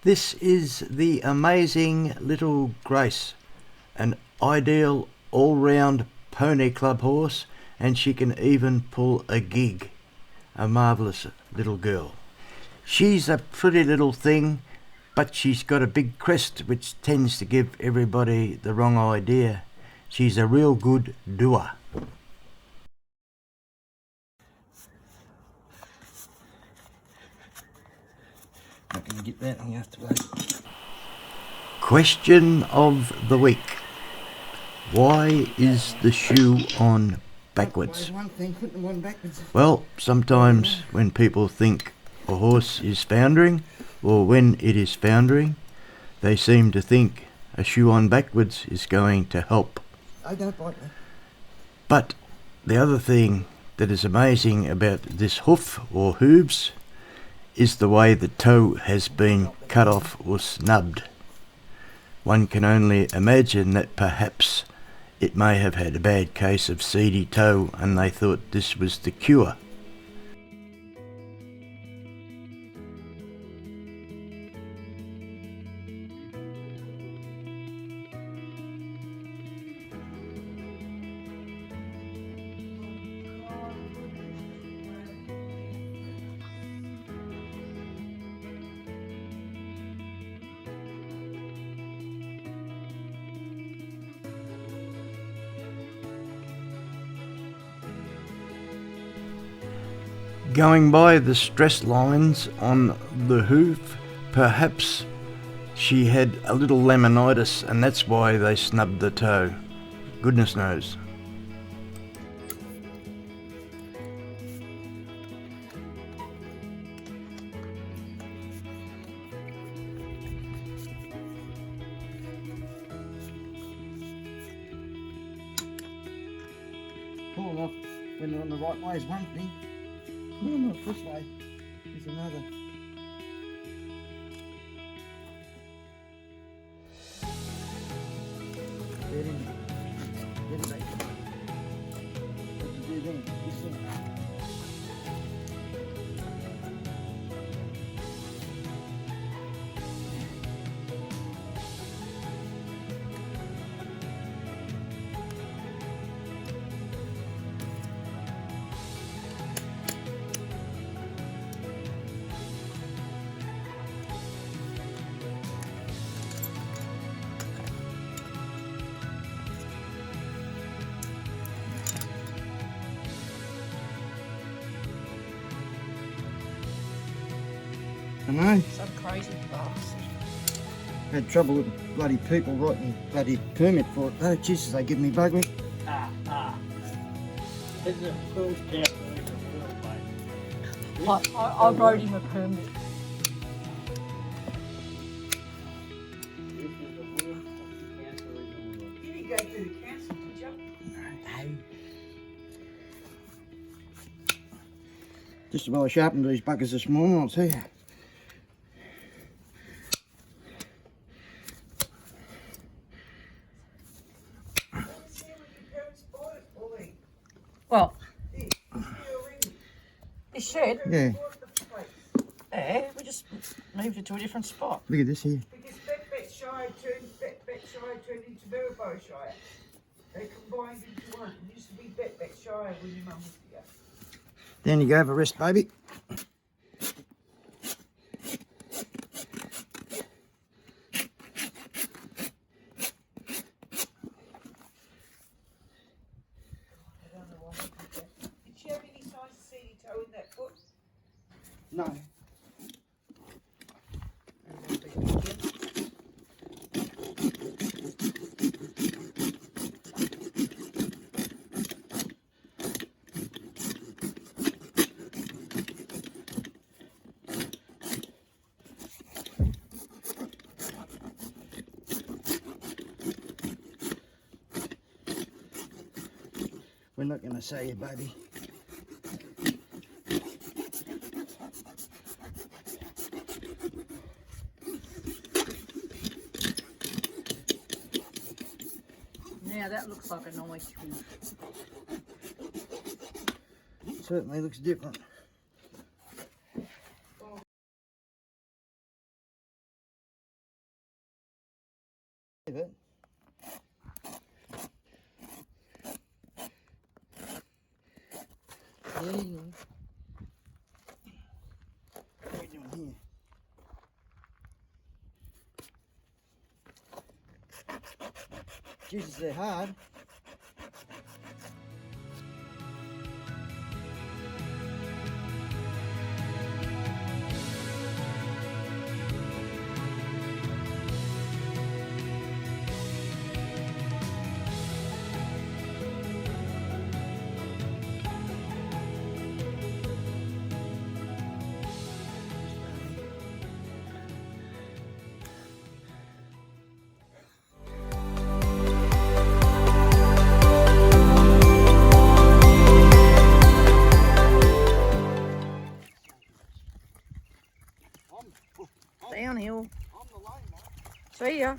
This is the amazing little Grace, an ideal all-round pony club horse, and she can even pull a gig. A marvellous little girl. She's a pretty little thing, but she's got a big crest which tends to give everybody the wrong idea. She's a real good doer. Not going to get that, you have to wait. Question of the week. Why is the shoe on backwards? Well, sometimes when people think a horse is foundering, or when it is foundering, they seem to think a shoe on backwards is going to help. I don't bite me. But the other thing that is amazing about this hoof or hooves is the way the toe has been cut off or snubbed. One can only imagine that perhaps it may have had a bad case of seedy toe and they thought this was the cure. Going by the stress lines on the hoof, perhaps she had a little laminitis and that's why they snubbed the toe. Goodness knows. Pull them off when they're on the right way is one thing. Pull them off this way is another. Get in. Get it back. What you do then? This thing. I know. Some crazy bastard. Had trouble with the bloody people writing bloody permit for it. Oh Jesus, they give me buggery. This is a full step. I wrote him a permit. You didn't go through the council, did you? No. Just about sharpened these buggers this morning, I'll tell you. Well, this shed, Yeah, we just moved it to a different spot. look at this here. Because Bet Shire turned into Verbo Shire. They combined into one. It used to be Bet Shire when your mum was here. Down you go, have a rest, baby. Did she have any signs of seedy toe in that foot? No. We're not going to say it, baby. Now that looks like a nice one. Certainly looks different. There you go. What are we doing here? Jesus, they're hard. Downhill. I'm the lame one. See ya.